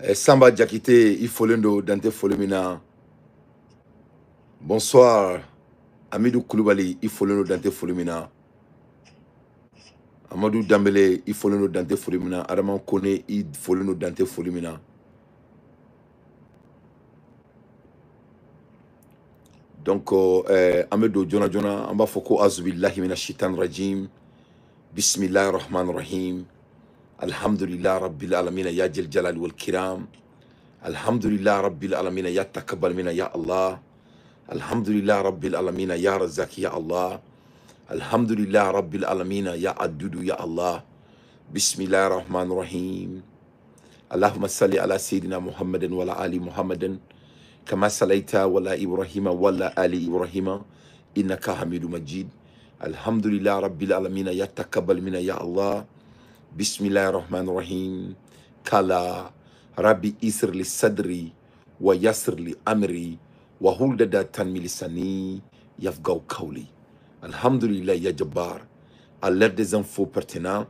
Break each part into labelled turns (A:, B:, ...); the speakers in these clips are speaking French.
A: Samba Diakité, Ifolendo, Dante Folemina. Bonsoir, Amidou Koulibaly, Ifolendo, Dante Folemina. Amadou Dambele, Ifolendo, Dante Folemina. Adaman Kone, Ifolendo, Dante Folemina. Donc, Amadou Djona, Amba Foko Azubillahi Mina Shitan Rajim. Bismillah Rahman Rahim. Alhamdulillah Rabbil Alamina Ya Jal Jalal wal Kiram. Alhamdulillah Rabbil Alamina Ya Takabbal Mina Ya Allah. Alhamdulillah Rabbil Alamina Ya Razak Ya Allah. Alhamdulillah Rabbil Alamina Ya Adudu Ya Allah. Bismillah Rahman Rahim. Allahumma salli ala Sayyidina Muhammadin wa ala Ali Muhammadin. Kama salaita wa ala Ibrahim wa ala Ali Ibrahim. Innaka Hamidu Majid. Alhamdulillah Rabbil Alamina Ya Takabbal Mina Ya Allah. Bismillah Rahman Rahim. Kala Rabbi Isr li Sadri wa Yasr li Amri wa Huldada Tanmi Lisani Yafgaw Kawli. Alhamdulillah Ya Jabbar. À l'ère des infos pertinents,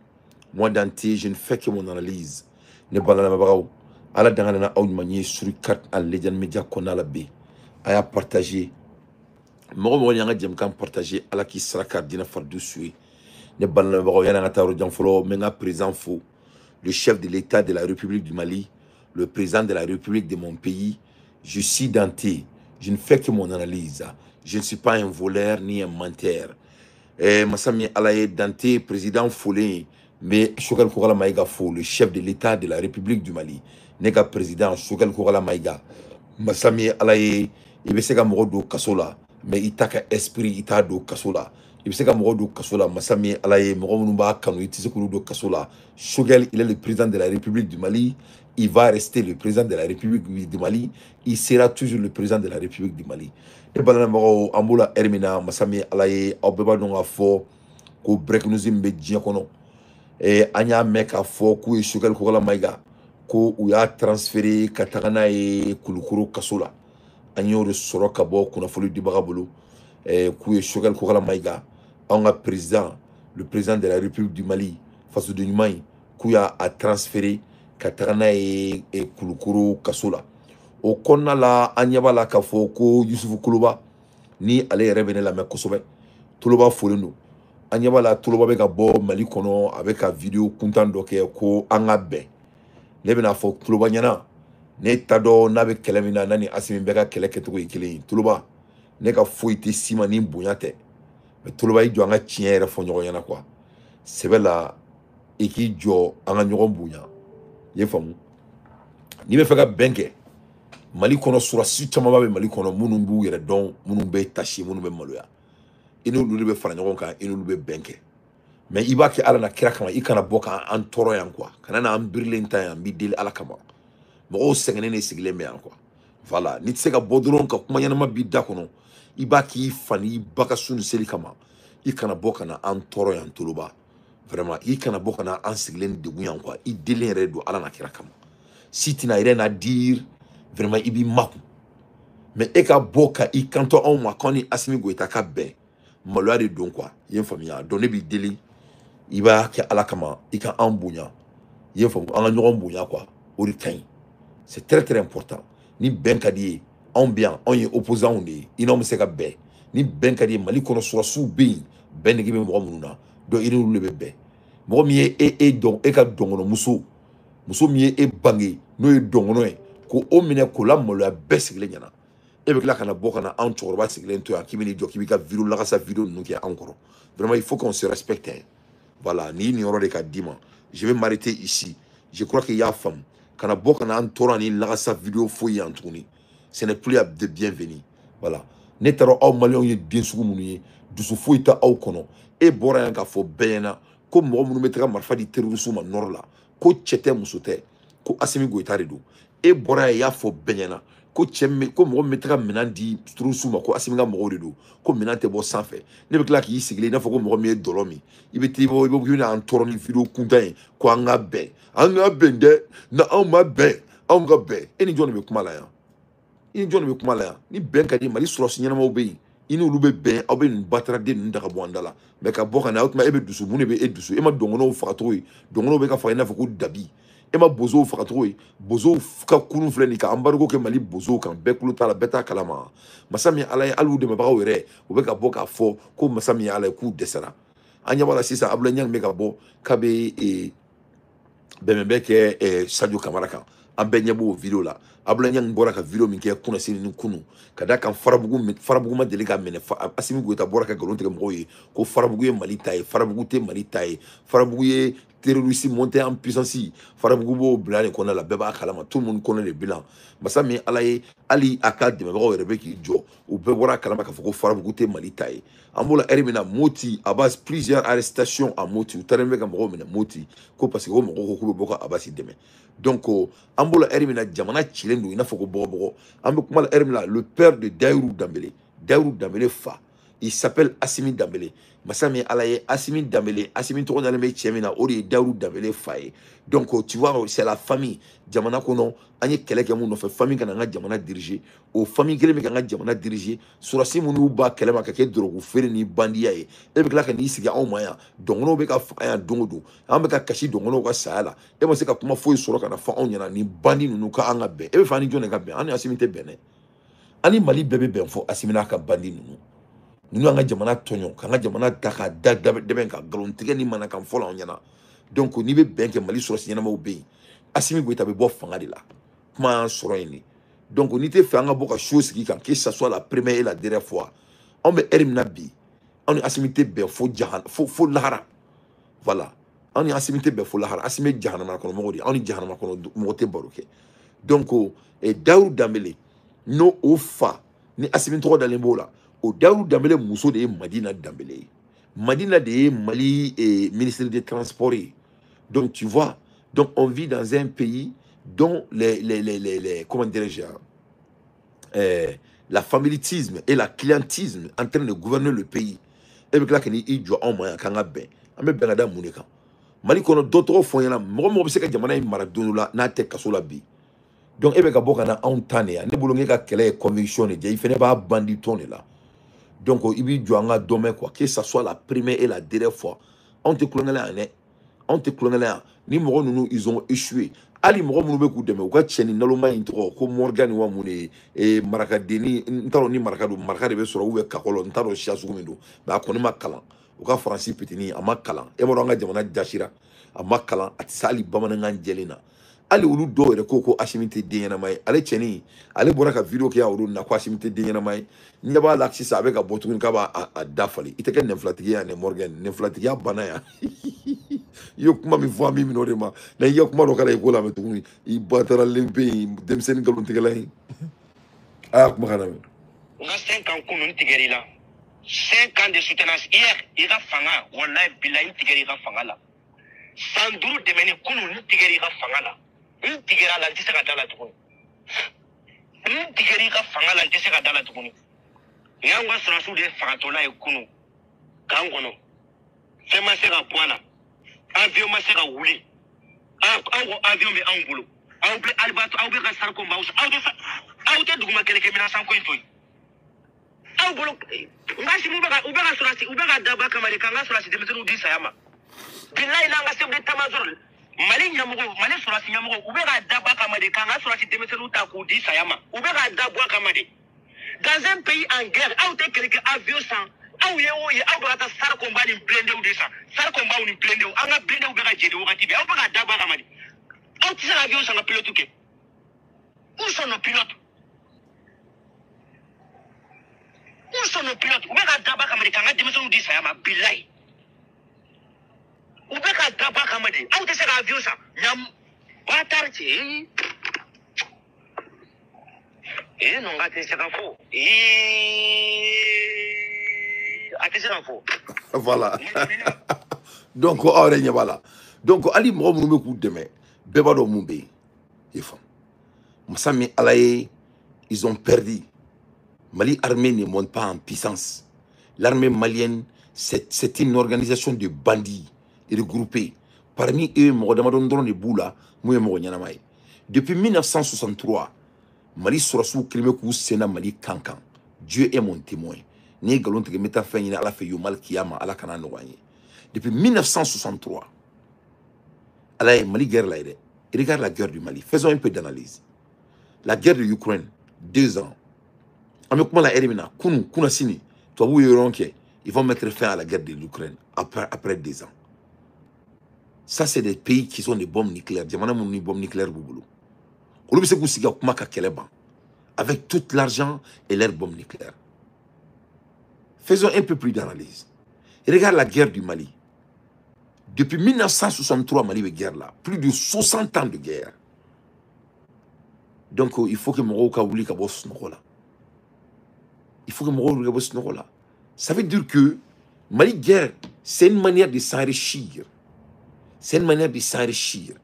A: moi d'anté, je ne fais que mon analyse. Ne balana mabagaw. Ala dangana aw manier sur carte en legend media qu'on a la B. Aya partager. Mogo nyanga jem kan partager ala ki sraka dina fardu sué. Ne balana mabagaw yana ngata ro janfolo menga président fou. Le chef de l'État de la République du Mali, le président de la République de mon pays, je suis denté. Je ne fais que mon analyse. Je ne suis pas un voleur ni un menteur. Massami Alaye Dante, président Foulé, mais Choukal Kourala Maïga Fou, le chef de l'État de la République du Mali, Nega président Choukal Kourala Maïga, Massami Alaye, il veut se do Kasola, mais il t'a esprit, il t'a do Kasola. Il veut se do Kasola, Massami Alaye, Moromunumba Kanu, il t'a do Kasola. Choukal, il est le président de la République du Mali, il va rester le président de la République du Mali, il sera toujours le président de la République du Mali. Et balana mako ambula Hermina Masami Alaye Obeba nonga fo ko break news mbe diya kono anya meka fo ku Choukal Kourala Maïga ko u ya transféré katagana e kulukuru kasola anyo de soroka bo kuna folu di bagabulu ku Choukal Kourala Maïga anga président le président de la République du Mali face de Nyumai ku ya a transféré katagana e kulukuru kasola o konna la anyaba la kafo ko Yusufu Kuluba ni ale revene la mekosobe Tuluba folendo anyaba la Tuluba be ka bo Mali kono avec a vidéo kuntan doke ko anga be ne bena fo Tuluba nyana ne tado na be kelemina nani asimi be ka kele keto ikele Tuluba ne ka foiti sima ni bunyate mais Tuluba i jo anga tiere fo nyogo nyana quoi sebe la eki jo anga nyogo bunya ye famu ni be feka benke Mali kono surasi chama babe Mali kono munumbu yere don munumbe tashi munumbe maloya inu lube fara nyogon kan inu lube benke mais iba ke ala na kira kama ikana boka an toro yan quoi kana na ambirlen tan yan bi dil ala kama mo sengene ne sigle me yan quoi voilà ni tsega bodron ka kuma yana ma bi da kono iba ki fani baka sunu seli kama ikana boka na an toro yan tuluba vraiment ikana boka na an siglen de guyan quoi i delen redo ala na kira kama si tina ire na dire vraiment ibi maku mais eka boka i kanto on ma koni Assimi Goïta ka ben malo de don quoi yen famia donné bi deli iba ke ala kama ika ambunya yen famu anga nyogon bunya quoi ori kan c'est très très important ni ben kadi on bien on est opposant on est inom se ka ben ni ben kadi Mali kono so su be ben ngi be mo mununa do inu lebe be mo mi e don e ka dongono muso mi e bangi no e dongono e ko o mine ko la molo ya besigle nyana e be kla kana bokana an chorba sigle to ya kibini jo kibika vidéo la sa vidéo nous qui encore vraiment il faut qu'on se respecte hein. Voilà ni ni de ka dima je vais m'arrêter ici je crois qu'il y a femme kana bokana an torani la sa vidéo foyi en tourner ce n'est plus de bienvenue voilà netaro aw malion ye bien sugu munu ye dusu foyi ta aw kono e bora yan ka fo bena ko mo munu metra marfa di terrorisme ma nord la ko chete musote ko Assimi Goïta redo e bora ya fo benyana ko chemme ko mo metra menandi trusuma ko Assimi ga mo redo ko menante bo sanfé ne be kla ki sigle na fo ko mo mi dolomi ibe tibo ibe bu na antoroni video kuntan ko anga bende na on ma be on ga be eni joni be kuma la ya ini joni be kuma la ya ni ben ka di Mali suro sinyana mo be ini ulu be ben aw be batra de ndaka bo andala me ka boka na outma ebe dusu mune be edusu e ma dongono fa toyi dongono be ka fa na fo ko dabi e ma bozo faga to yi bozo ka kunu filɛ nin ka embargo kɛ Mali bozo kan bɛɛ kulo t'a la bɛɛ t'a kalama masa min Ala ye hali u dɛmɛbagaw yɛrɛ u bɛ ka bɔ k'a fɔ ko masa min ye Ala ye k'u dɛsɛra an ɲɛ b'a la sisan Abulaye Niang bɛ ka bɔ k'a bɛ bɛnbɛn kɛ Sadio Kamara kan an bɛɛ ɲɛ b'o video la Abulaye Niang bɔra ka video min kɛ kunnasini ni kunu ka da kan farabugu ma deli ka minɛ Asimi Goita bɔra ka nkalon tigɛ mɔgɔw ye ko farabugu ye Mali ta ye farabugu tɛ Mali ta ye farabugu ye terroriste monté en puissance farabugu b'o bila de kɔnɔ la bɛɛ b'a kalama tout le monde connaît le bilan masa min Ala ye hali a ka dɛmɛbagaw yɛrɛ bɛ k'i jɔ u bɛɛ bɔra a kalama k'a fɔ ko farabugu tɛ Mali ta ye an b'o la heure min na Moti Abbas plusieurs arrestations à Moti u taara bɛ ka mɔgɔw minɛ Moti ko parce que o mɔgɔw ko k'u bɛ bɔ ka Abbas dɛmɛ donc an b'o la heure min na jamana cilen don i n'a fɔ ko bɔgɔbɔgɔ an bɛ kuma la heure min na le père de Daïrou Dembélé fa il s'appelle Assimi Dembélé masa min Ala ye Assimi Dembélé Assimi tɔgɔ dalen bɛ cɛ min na o de ye Daïrou Dembélé fa ye donc tu vois c'est la famille jamana kɔnɔ an ye kɛlɛ kɛ mun nɔfɛ famille kana an ka jamana diriger o famille kelen bɛ ka an ka jamana diriger surasi minnu b'a kɛlɛ ma ka kɛ dɔrɔgu feere ni bandiya ye e bɛ tila ka n'i sigi anw ma yan dɔngɔnɔw bɛ ka faga yan don o don an bɛ ka kasi dɔngɔnɔw ka saya la e ma se ka kuma foyi sɔrɔ ka na fɔ anw ɲɛna ni bandi ninnu ka an ka bɛn e bɛ fɛ an ni jɔn de ka bɛn an ni Assimi tɛ bɛn dɛ an ni Mali bɛɛ bɛ bɛn fɔ Assimi n'a ka bandi ninnu ninnu an ka jamana tɔɲɔ k'an ka jamana da ka da dɛbɛn ka nkalon tigɛ ni manakan fɔ la anw ɲɛna donc n'i bɛ bɛn kɛ Mali sɔrɔsi ɲɛnamaw bɛ yen Assimi Goita bɛ bɔ fanga de la kuma sɔrɔ yen de donc n'i tɛ fɛ an ka bɔ ka show sigi kan que ça soit la première et la dernière fois anw bɛ heure min na bi anw ni Assimi tɛ bɛn fo lahara voilà anw ni Assimi tɛ bɛn fo lahara Assimi ye jahanama kɔnɔ mɔgɔ de ye anw ni jahanama kɔnɔ mɔgɔ tɛ baro kɛ donc Daïrou Dembélé n'o o fa ni Assimi tɔgɔ dalen b'o la o Daïrou Dembélé muso de ye Madina Dembélé ye Madina de ye Mali ministre des transports ye donc tu vois donc on vit dans un pays dont comment dirais-je la familitisme et la clientisme en train de gouverner le pays et bien là que ni i jɔ anw ma yan k'an ka bɛn an bɛ bɛn ka da mun de kan Mali kɔnɔ dɔ tɔgɔ fɔ n ɲɛna mɔgɔ mɔgɔ bɛ se ka jamana in mara don dɔ la n'a tɛ kaso la bi donc e bɛ ka bɔ ka na anw ta ne yan ne bolo n ka kɛlɛ ye conviction de diya i fɛnɛ b'a bandi tɔn de la donc i b'i jɔ an ka dɔn quoi que ça soit la première et la dernière fois anw tɛ kulonkɛ la yan dɛ anw tɛ kulonkɛ la yan ni mɔgɔ ninnu ils ont échoué hali mɔgɔ minnu bɛ k'u dɛmɛ u ka cɛ ni naloma in tɔgɔ ko Morgan wa mun de marakadenni n t'a dɔn ni maraka don maraka de bɛ sɔrɔ ou bien kakɔlɔ n t'a dɔn siya sugu min don mais a kɔni ma kalan u ka faransi pitini a ma kalan e ma dɔn an ka jamana jasira a ma kalan a tɛ se hali bamanankan jɛlen na hali olu dɔw yɛrɛ ko Assimi tɛ den ɲɛnama ye ale cɛnin ale bɔra ka video kɛ olu na ko Assimi tɛ den ɲɛnama ye n ɲɛ b'a la sisan a bɛ ka bɔ tuguni k'a b'a dafali i tɛ kɛ nɛnfilatigi ye yan dɛ Morgan nɛnfilatigiya banna yan i ye kuma min fɔ an b'i minɛ o de ma na i ye kuma dɔ kɛra i ko la mɛ tuguni i bataralen bɛ yen denmisɛnnin nkalontigɛla in a y'a kuma ka na mɛn.
B: n ka 5 ans kunun tigɛr'i la 5 ans de soutenance hier i ka fanga wallahi bilahi n tigɛr'i ka fanga la san 5 tɛmɛnen kunun n tigɛr'i ka fanga la n tigɛr'a la n tɛ se ka da la tuguni n tigɛr'i ka fanga la n tɛ se ka da la tuguni n y'an ka sɔrɔsiw de fagatɔla ye kunun k'an kɔnɔ fɛn ma se ka bɔ a la avion ma se ka wuli aw ko avion bɛ anw bolo aw bɛ alibato aw bɛ ka sariko ma aw tɛ duguma kɛlɛkɛminɛn sanko in to yen aw bolo n ka simu u bɛ ka sɔrɔsi u bɛ ka dabɔ a kama de k'an ka sɔrɔsi denmisɛnninw di saya ma bilayi n'an ka chef d'état-major Mali ɲɛmɔgɔ Mali sɔrɔsi ɲɛmɔgɔ u bɛ ka dabɔ a kama de k'an ka sɔrɔsi denmisɛnninw ta k'u di saya ma u bɛ ka dabɔ a kama de dans un pays en guerre aw tɛ kɛlɛkɛ avion san aw ye o ye aw bɛ ka taa sarkomba ni blendew de san sarkombaw ni blendew an ka blendew bɛ ka jeni wagati bɛɛ aw bɛ ka dabɔ a kama de aw tɛ se ka avion san ka pilote kɛ où sont nos pilotes où sont nos pilotes u bɛ ka dabɔ a kama de k'an ka denmisɛnninw di saya ma bilayi u bɛ ka dabɔ a kama de aw tɛ se ka avion san ɲam batari cɛ non ka tɛ se ka fɔ a tɛ se ka fɔ
A: voilà donc aw yɛrɛ ɲɛ b'a la donc hali mɔgɔ minnu bɛ k'u dɛmɛ bɛɛ b'a dɔn mun bɛ yen i faamu masa min Ala ye ils ont perdu Mali armée ne monte pas en puissance l'armée malienne c'est une organisation de bandits regroupés parmi eux mɔgɔ damadɔ dɔrɔn de b'u la mun ye mɔgɔ ɲɛnama ye depuis 1963 Mali sɔrɔsiw kelen bɛ k'u sen da Mali kan kan Dieu est mon témoin ni nkalon tigɛ n bɛ taa fɛn ɲini Ala fɛ yomal kiyama Ala kana nɔgɔya n ye depuis 1963 Ala ye Mali guerre la ye dɛ Et regarde la guerre du Mali. Faisons un peu d'analyse. La guerre de l'Ukraine, 2 ans. Comment la RMNA, Kunasini, ils vont mettre fin à la guerre de l'Ukraine après 2 ans. Ça, c'est des pays qui ont des bombes nucléaires. Des bombes nucléaires. Avec tout l'argent et leurs bombes nucléaires. Faisons un peu plus d'analyse. Regarde la guerre du Mali. Depuis 1963, Mali est guerre là. Plus de 60 ans de guerre. Donc, il faut que Moroka oublie qu'à bosse là. Il faut que Moroka oublie qu'à bosse là. Ça veut dire que Mali guerre, c'est une manière de s'enrichir. C'est une manière de s'enrichir.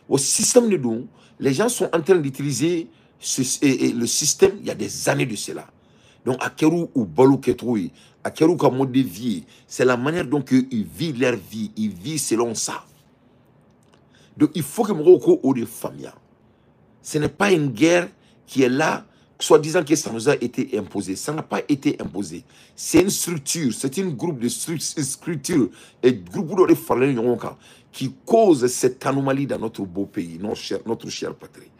A: Au système de don, les gens sont en train d'utiliser le système il y a des années de cela. Donc, à Kerou ou Balou Ketroui, à Kerou comme mode de vie, c'est la manière dont ils vivent leur vie. Ils vivent selon ça. Donc, il faut que Morocco ait des familles. Ce n'est pas une guerre qui est là, soi-disant que ça nous a été imposé. Ça n'a pas été imposé. C'est une structure, c'est un groupe de structures et groupe de familles qui cause cette anomalie dans notre beau pays, notre chère patrie.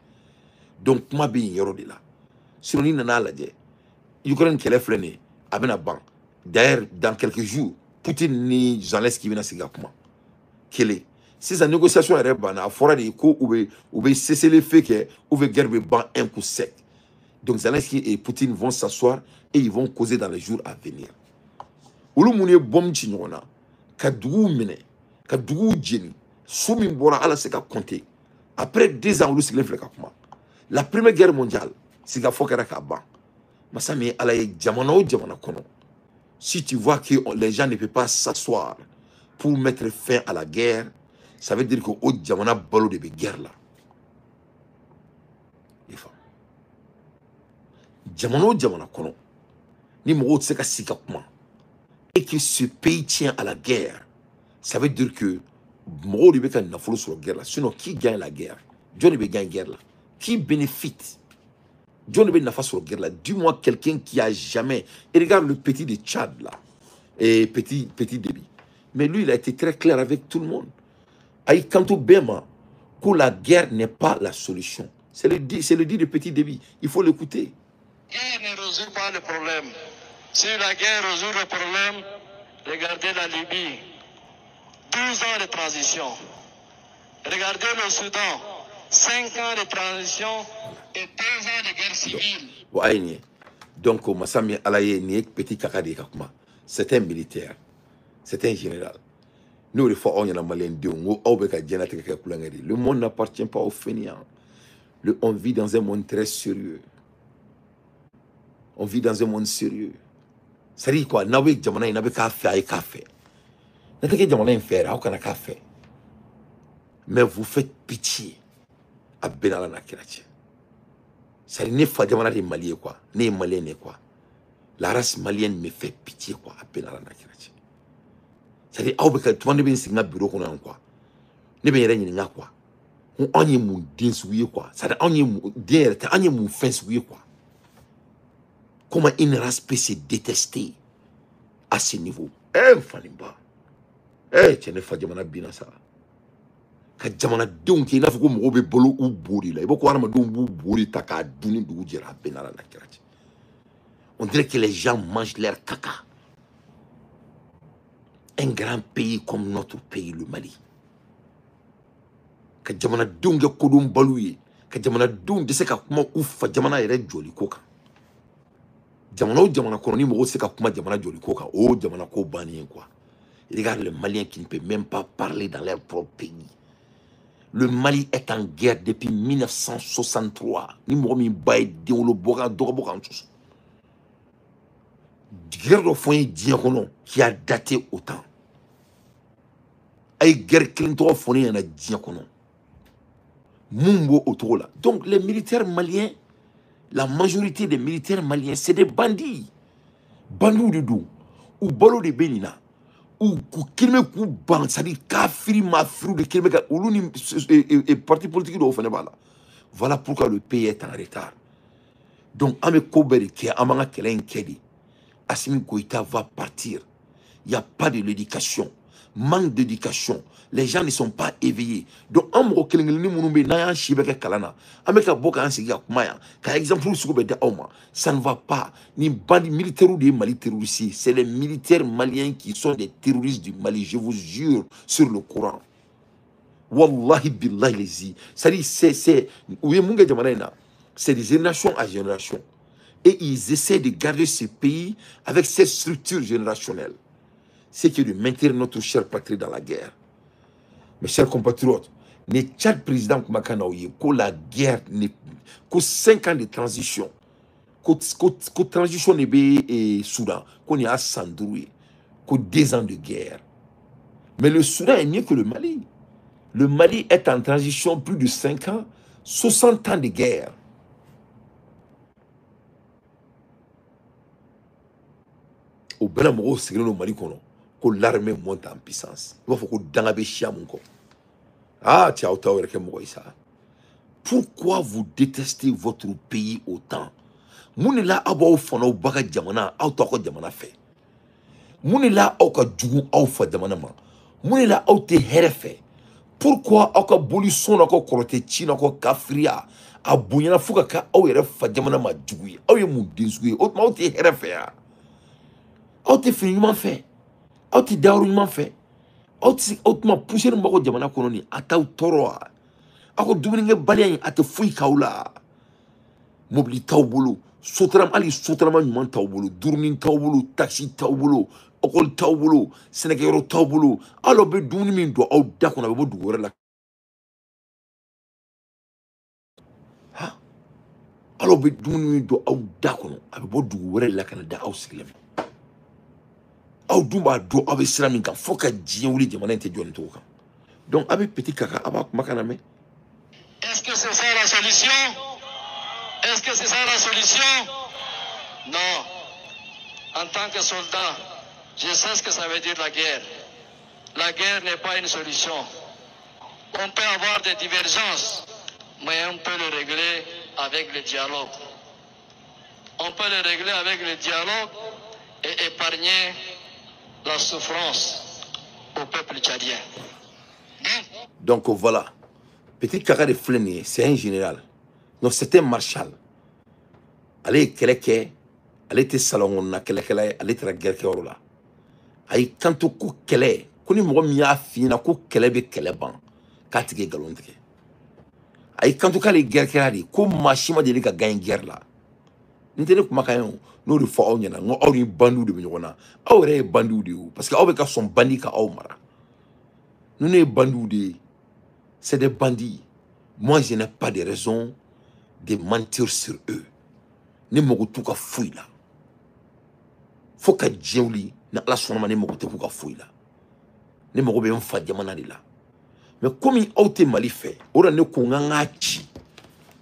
A: Donc, moi, bien, il là. Si on est là, Ukraine qui est freiné, d'ailleurs, dans quelques jours, Poutine ni Zelensky viennent à Singapour. Quelle est ces négociations à fora de ko ou cesser les faits que ou guerre un coup sec. Donc Zelensky et Poutine vont s'asseoir et ils vont causer dans les jours à venir. Olu mune bom chignona ka dugu mene ka dugu jeni soumi bora ala se ka compter. Après 2 ans olu sigle fleka kuma. La première guerre mondiale c'est ka fokera ka ban. Masami ala ye jamana o jamana kono. Si tu vois que les gens ne peuvent pas s'asseoir pour mettre fin à la guerre, ça veut dire que au Djamana balo de guerre là. Djamana kono. Ni mo se ka sika kuma. Et que ce pays tient à la guerre. Ça veut dire que mo de ka na folo sur la guerre là. Sinon qui gagne la guerre? Dieu ne gagne la guerre là. Qui bénéficie? Dieu ne gagne sur la guerre là. Dis-moi quelqu'un qui a jamais. Et regarde le petit de Tchad là. Et petit débit. Mais lui il a été très clair avec tout le monde. Aïkanto Bema, que la guerre n'est pas la solution. C'est le dit de petit débit. Il faut l'écouter.
B: La guerre ne résout pas le problème. Si la guerre résout le problème, regardez la Libye. 12 ans de transition. Regardez le Soudan. 5 ans de transition et 2 ans de guerre civile.
A: Donc, Massami Alaye n'est petit kakadi kakma. C'est un militaire. C'est un général. Nous, les fois, on y a malin de le monde n'appartient pas aux fainéants. On vit dans un monde très sérieux. On vit dans un monde sérieux. Ça dit quoi? N'avez jamais n'avez qu'à faire et qu'à faire. N'avez jamais faire, aucun qu'à faire. Mais vous faites pitié à Benala Nakirachi. Ça n'est pas jamais des Maliens quoi, né Malien quoi. La race malienne me fait pitié quoi à Benala Nakirachi. C'est-à-dire, tout le monde est dans bureau qu'on a quoi. Ne bien rien quoi. On y est mon dingue quoi. C'est-à-dire, on y est mon fence quoi. Comment une race peut se détester à ce niveau? Fanimba. Tu n'es pas jamana bina ça. Quand jamana donc il a fait comme robe bolo ou bori là. Il faut qu'on a un bori taka duni du jera benala na kirati. On dirait que les gens mangent leur caca. Un grand pays comme notre pays, le Mali. Que jamana dunga kodum baluye, que jamana dung de seka kuma ufa jamana ere joli koka. Jamana koloni mo seka kuma jamana joli koka. Oh jamana ko bani quoi. Regarde les Maliens qui ne peuvent même pas parler dans leur propre pays. Le Mali est en guerre depuis 1963. Ni mo mi bay de lo boka do boka ntus. Guerre de foyer diakono qui a daté autant. Ay guerre Clinton fourni en a diakono. Mumbo autour là. Donc les militaires maliens, la majorité des militaires maliens, c'est des bandits. Bandou de dou. Ou balo de benina. Ou kilme kou ban, c'est-à-dire kafiri mafrou de kilme ka ou et parti politique de Ofenebala. Voilà pourquoi le pays est en retard. Donc ame koberi qui a amanga kelen kedi. Assimi Goïta va partir. Il n'y a pas de l'éducation. manque d'éducation. Les gens ne sont pas éveillés. Donc, en mot kelengeli munumbe na yan shibeke kalana. Ameka boka an sigia kumaya. Ka exemple suko be da oma. Ça ne va pas. Ni bandi militaires ou des Mali terroristes. C'est les militaires maliens qui sont des terroristes du Mali. Je vous jure sur le Coran. Wallahi billahi lezi. C'est des générations à génération. Et ils essaient de garder ce pays avec cette structure générationnelle. C'est que de maintenir notre chère patrie dans la guerre. Mes chers compatriotes, ne Tchad président Kumakanaouye, que la guerre, que 5 ans de transition, que transition et Soudan, qu'on y a Sandroué, que 2 ans de guerre. Mais le Soudan est mieux que le Mali. Le Mali est en transition plus de 5 ans, 60 ans de guerre. Au Belamoro, c'est le Mali que l'armée monte en puissance. Il faut que Dangabe Chiamunko. Ah, tiens, pourquoi vous détestez votre pays autant? Mounela abo fono baga jamana, auto jamana fait. Mounela oka djougou au fa jamana ma. Mounela ote herefe. Pourquoi oka bolisson oko korote china oko kafria? A bounyana fuka ka au yere fa jamana ma djougou. Au ye moun densouye, autrement ote herefe ya. Ote finiment fait. Ote daourunement fait. Autrement pousser le moko jamana koloni. Ata toro. Ako duminenge baliyan ate fui kaula. Mobili taubulu. Sotram ali sotrama nyuman taubulu. Durnin taubulu. Taxi taubulu. Okol taubulu. Senegero taubulu. Alo be dumini min do au dakona be bo dugore la. Ha? Alo be dumini min do au dakona abe bo dugore la kana da au siglem. Au dumba do abe siramin kan foka djien wuli jamana inte joni to kan. Donc avec petit kaka aba makana me.
B: Est-ce que c'est ça la solution? Est-ce que c'est ça la solution? Non. En tant que soldat, je sais ce que ça veut dire la guerre. La guerre n'est pas une solution. On peut avoir des divergences, mais on peut le régler avec le dialogue. On peut le régler avec le dialogue et épargner la souffrance au peuple tchadien.
A: Donc voilà. Petit Kaka de Flenier, c'est un général. Donc c'est un marshal. Allez, Keleke, allez, te salon, na Kelekele, allez, te la guerre qui est là. Aïe, quand tu coups Kele, koni mou miya fina, kou Kelebe Keleban, katige galontige. Aïe, quand tu kale guerre qui est là, kou machima de l'ika gagne guerre là. N'entendez pas makayon, nous le faisons, nous avons une bandou de Mignona. Nous avons bandou de ou, parce que nous avons son bandit ka Aumara. Nous n'avons bandou de. C'est des bandits. Moi, je n'ai pas de raison de mentir sur eux. Ne me retrouve qu'à fouiller là. Faut que Djeouli, na la sonama ne me retrouve qu'à fouiller là. Ne me retrouve pas diamana de là. Mais comme il a été mal fait, on a ne konganga chi.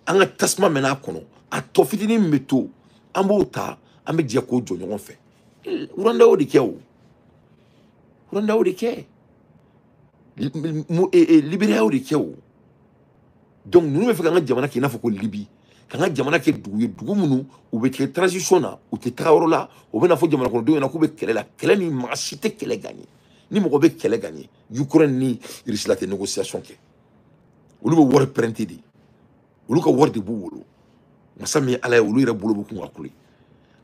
A: Anga tasma mena kono. A tofitini meto. Ambota, ambe diako jo nyon fait. Uranda o de keo. Uranda o de keo. Libérer au dékéo. Donc nous me faisons un diamant qui n'a pas que Libye. Quand un diamant qui est doué, ou bien transition là, ou te travail là, ou bien un faux diamant qu'on doit n'a pas qu'elle est là, qu'elle est ni marchité qu'elle est gagnée, ni mon robert qu'elle est gagnée. Ukraine ni risque la négociation qui. Ou nous voir printer dit. Ou nous voir de boulot. Mais ça mais allez ou lui il a boulot beaucoup à couler.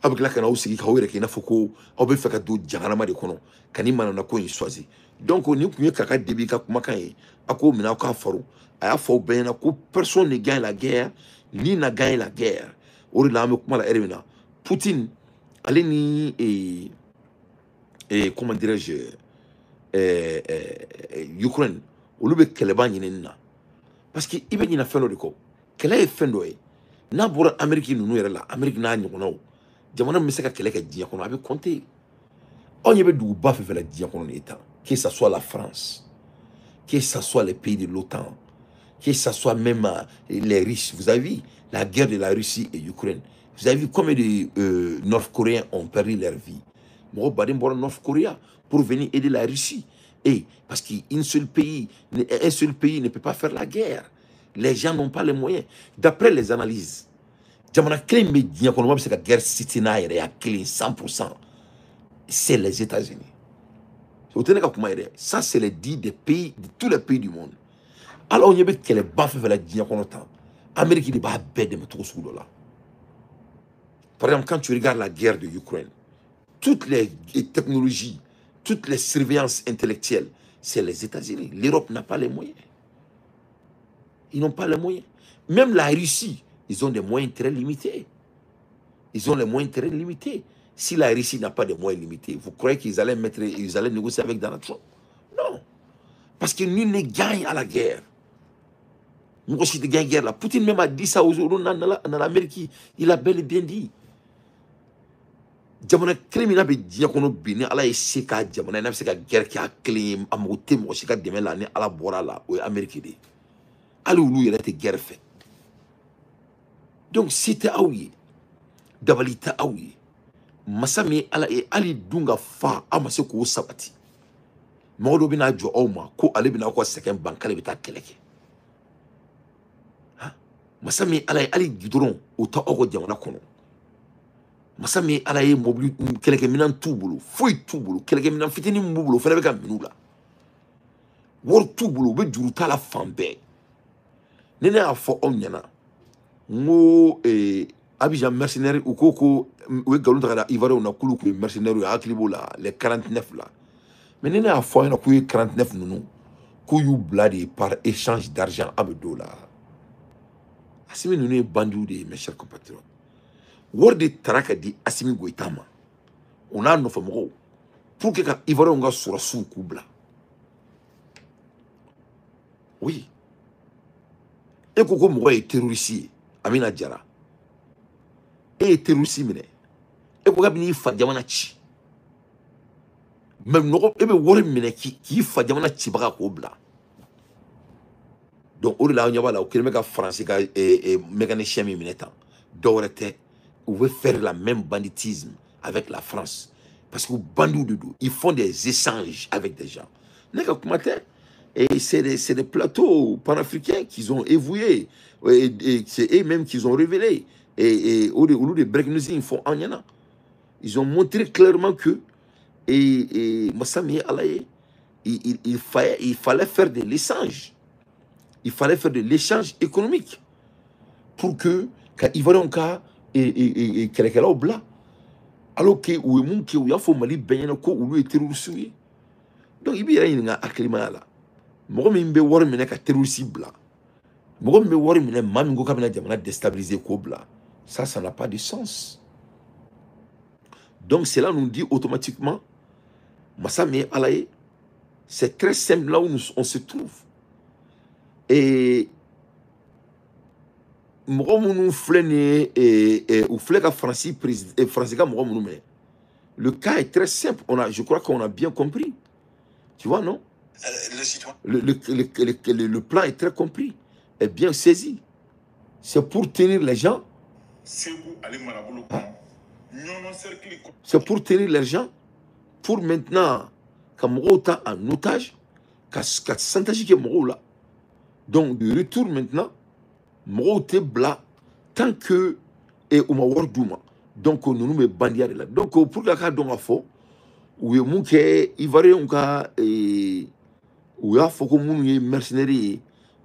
A: Avec la canne aussi qui a ouvert qui n'a pas qu'au, ou bien fait que d'autres diamants de kono, kanima n'a pas choisi. Donc on est kaka débi ka kuma kan yi ako mina ka faro aya fo ben ko personne ne gagne la guerre ni na gagne la guerre ori la me kuma la ermina Poutine allez ni et comment dirais-je Ukraine o lube keleba nyina parce que ibe nyina felo de ko kele e fendo e na bora Amérique nunu yere la Amérique na nyono jamana me se ka kele ka dia kono abi compter on yebe du ba fe la dia kono état. Que ce soit la France, que ce soit les pays de l'OTAN, que ce soit même les Russes. Vous avez vu la guerre de la Russie et l'Ukraine. Vous avez vu combien de Nord-Coréens ont perdu leur vie. Moi, je suis Nord-Coréen pour venir aider la Russie. Et parce qu'un seul pays ne peut pas faire la guerre. Les gens n'ont pas les moyens. D'après les analyses, la guerre 100%, c'est les États-Unis. Ça, c'est les dits des pays, de tous les pays du monde. Alors, on y a qu'elle est baffée vers la digne qu'on entend. Amérique, il est pas bête de mettre au là. Par exemple, quand tu regardes la guerre de l'Ukraine, toutes les technologies, toutes les surveillances intellectuelles, c'est les États-Unis. L'Europe n'a pas les moyens. Ils n'ont pas les moyens. Même la Russie, ils ont des moyens très limités. Ils ont les moyens très limités. Si la Russie n'a pas de moyens limités, vous croyez qu'ils allaient négocier avec Donald Trump? Non. Parce que nul ne gagne à la guerre. Nous aussi de gagner guerre là. Poutine même a dit ça aujourd'hui dans l'Amérique. Il a bel et bien dit. Jamana criminel be diya kono bini ala ese ka jamana na se ka guerre ki a clean amote mo se ka deme la ni ala bora la o Amérique de. Ali ulu yele te guerre fait. Donc c'était aouye. Dabalita aouye. Masami ala e ali dunga fa amase ko sabati. Modo bina jo oma ko ale bina ko seken bankale bita keleke. Ha? Masami ala e ali gidron o ta ogo jamana kono. Masami ala ye mobili keleke minan tubulu foi tubulu keleke minan fitini mbulu fele beka minula wor tubulu be juru tala fambe nene a fo onyana ngo Abidjan mercenaire ou koko we galon ta Ivoire on a kulu ku mercenaire ya aklibo la les 49 là mais nene a fo na ku 49 nunu ku yu bladi par échange d'argent abdo là asimi nunu bandu de mes chers compatriotes. Word de Taraka di Assimi Goïtama. On a nos femmes pour que Ivoire on soit sous Koubla. Oui. Et Koko Moura est terroriste. Amina Djara. Et terroriste mine. Et Koko Bini Fadjamanachi. Même non, et bien Warren mine qui Fadjamanachi Baga Koubla. Donc, on a là, au Kéméga français et mécanicien mineta. Dorete. Vous pouvez faire la même banditisme avec la France. Parce que ils font des échanges avec des gens. Et c'est des plateaux panafricains qu'ils ont évoués. Et c'est eux-mêmes qu'ils ont révélés. Et au lieu de break news, ils font en yana. Ils ont montré clairement que Massami Alaye, il fallait faire de l'échange. Il fallait faire de l'échange économique. Pour que, quand ils vont cas, et quelqu'un au blanc alors que ou mon qui ou ya fo mali benyana ko ou terroriste donc il y a une acclimat là mo mi be wor mi ne ka terroriste blanc mo mi be wor mi ne mam ngo kabina jamana déstabiliser ko blanc ça n'a pas de sens. Donc cela nous dit automatiquement Massami Alaye, c'est très simple là où on se trouve. Et le cas est très simple. Je crois qu'on a bien compris. Tu vois, non? Le plan est très compris. Est bien saisi. C'est pour tenir les gens. Hein? C'est pour tenir les gens. Pour maintenant, quand on est en otage, donc de retour maintenant, Morote bla tant que et Oumawar Douma. Donc nous nous bandier là. Donc pour la cas donc à fond, ou mouké Ivoirien ka ou ya faut que moun mercenaires,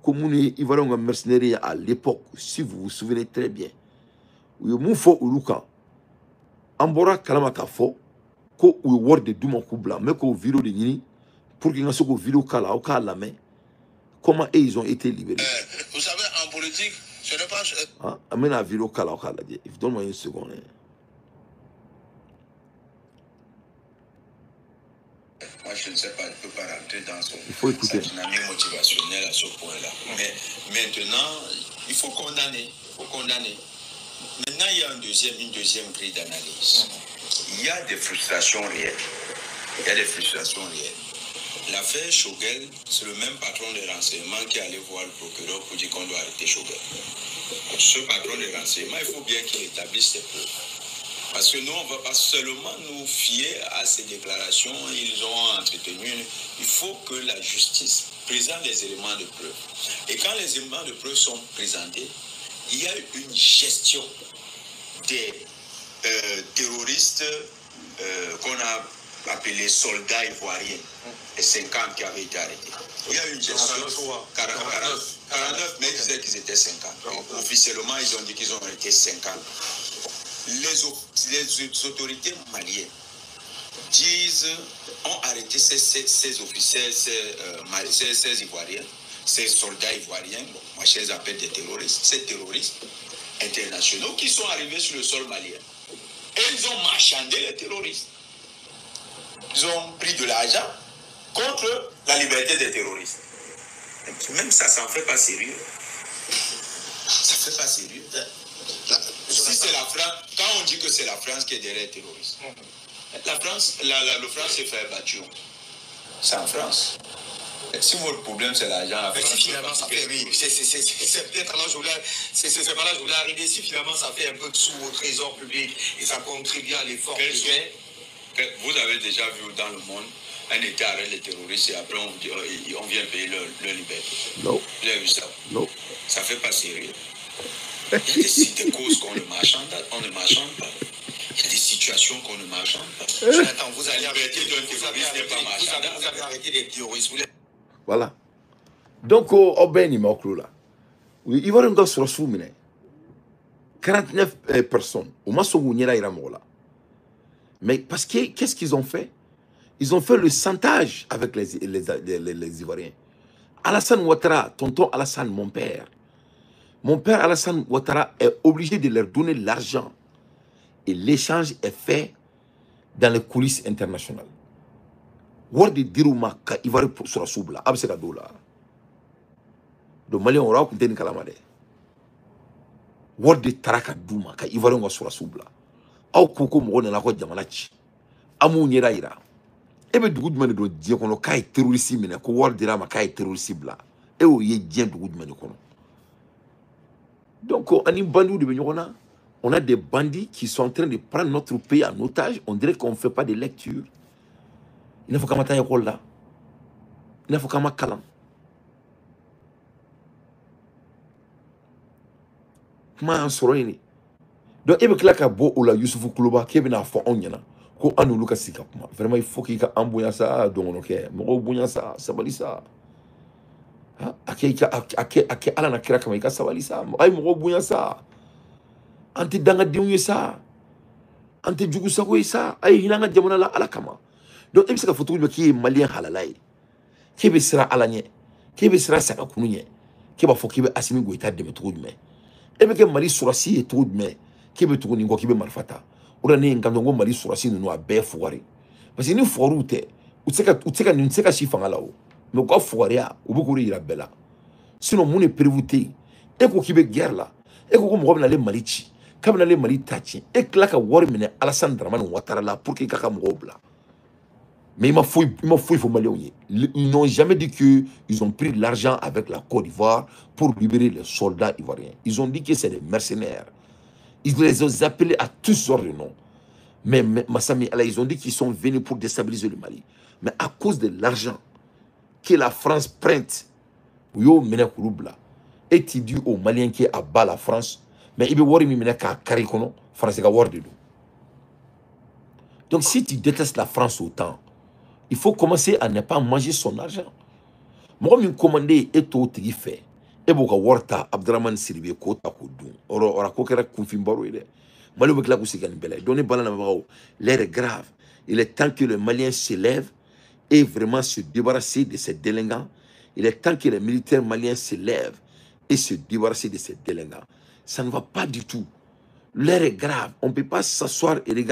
A: comme moun Ivoirien mercenaires à l'époque, si vous vous souvenez très bien. Ou moun fo uluka. Ambora kalama ka fo ko ou word de Douma Koubla, mais ko vidéo de Nini pour qu'il y ait une vidéo kala au cas la main. Comment ils ont été libérés?
B: Vous savez, en politique, ce n'est pas...
A: Hein? Amène la vidéo kala. Donne-moi une seconde.
B: Moi, je ne sais pas, je ne peux pas rentrer dans son
A: dynamique
B: motivationnelle à ce point-là. Mais maintenant, il faut condamner. Maintenant, il y a une deuxième grille d'analyse. Il y a des frustrations réelles. L'affaire Choguel, c'est le même patron de renseignement qui allait voir le procureur pour dire qu'on doit arrêter Choguel. Ce patron de renseignement, il faut bien qu'il établisse ses preuves. Parce que nous, on ne va pas seulement nous fier à ces déclarations, ils ont entretenu. Il faut que la justice présente les éléments de preuve. Et quand les éléments de preuve sont présentés, il y a une gestion des terroristes qu'on a appelés soldats ivoiriens, les 50 qui avaient été arrêtés. Il y a une gestion 49, mais ils disaient qu'ils étaient 50. Officiellement, ils ont dit qu'ils ont été 50. Les autorités maliennes ont arrêté ces officiers, ces Ivoiriens, ces soldats ivoiriens, moi je les appelle des terroristes, ces terroristes internationaux qui sont arrivés sur le sol malien. Et ils ont marchandé les terroristes. Ils ont pris de l'argent contre la liberté des terroristes. Même ça ne fait pas sérieux. Ça ne fait pas sérieux. Si c'est la France, quand on dit que c'est la France qui est derrière les terroristes, la France, le France s'est fait battu. C'est en France. Si votre problème c'est l'argent,
C: si finalement ça fait, oui, c'est peut-être là je voulais arriver, si finalement ça fait un peu de sous au trésor public et ça contribue à l'effort.
B: Vous avez déjà vu dans le monde un État arrête les terroristes et après on vient payer leur liberté.
A: Non.
B: Vous avez vu ça?
A: Non.
B: Ça fait pas sérieux. Il y a des causes qu'on ne marchande pas. Il y a des situations qu'on ne marchande pas.
C: Jonathan, vous avez arrêté des terroristes.
A: Voilà. Donc, au Béni, là. Il va y avoir sur la 49 personnes. Au moins, là. Mais parce que, qu'est-ce qu'ils ont fait? Ils ont fait le chantage avec les Ivoiriens. Alassane Ouattara, tonton Alassane, mon père Alassane Ouattara est obligé de leur donner l'argent. Et l'échange est fait dans les coulisses internationales. War de Dirouma, quand il va sur la soubla, abseka dola. Donc, Malien aura coûté une calamade. War de Taraka Douma, quand il va sur la soubla. Au Koko Mouron la Rode Yamanachi. Amou Niraira. Et bien, du coup, de dire qu'on a été terroriste, mais qu'on war de Rama, qu'on a été terroriste. Et où il y a bien du coup de donc, on a des bandits qui sont en train de prendre notre pays en otage. On dirait qu'on ne fait pas de lecture. Il ne faut qu'à école là. Il ne faut qu'à calan. Comment on se rend? Donc, il y a un beau ou la Youssoufou Koulouba qui est venu à faire un yana. Ko anu luka sika. Vraiment, il faut qu'il y ait un bouillon ça. Donc, on a un bouillon ça. Ça va ça. Ake ala na kira kama ika sabali sa ay mo bunya sa anti danga diunye sa anti jugu sa ko sa ay hinanga jamana la ala kama donc ebisa ka fotu ki malien halalai ke be sira ala nye ke be sira saka kununye ke ba foki be asimi goita de metu me ebe ke mali surasi e tout me ke be tukuni ngo ke be marfata ora ne ngando ngo mali surasi no abe fuwari parce que ni forute utseka shifanga lawo mais quoi foiria ou beaucoup ira bella sinon mon est prévouté et ko kibe guerre là et ko mo na le malichi kabna le mali tachi et klaka war mine Alassane Dramane Ouattara là pour que kaka mo bla mais il m'a fouillé faut malien ils n'ont jamais dit que ils ont pris de l'argent avec la Côte d'Ivoire pour libérer les soldats ivoiriens. Ils ont dit que c'est des mercenaires. Ils les ont appelés à tous sortes de noms. Mais Massami, ils ont dit qu'ils sont venus pour déstabiliser le Mali. Mais à cause de l'argent que la France prête, et tu dis aux Maliens qui abat la France, mais il veut voir France. Donc si tu détestes la France autant, il faut commencer à ne pas manger son argent. Moi, je commandé et tout ce qu'il fait. Et beaucoup warta Abdraman Siribe kota kodun. Ora kokera konfimbaro ile. Malou bekla kusigan bela. Donnez balana bao. L'air est grave. Il est temps que les Maliens s'élèvent et vraiment se débarrasser de ces délinquants. Il est temps que les militaires maliens se lèvent et se débarrasser de ces délinquants. Ça ne va pas du tout. L'air est grave. On ne peut pas s'asseoir et regarder.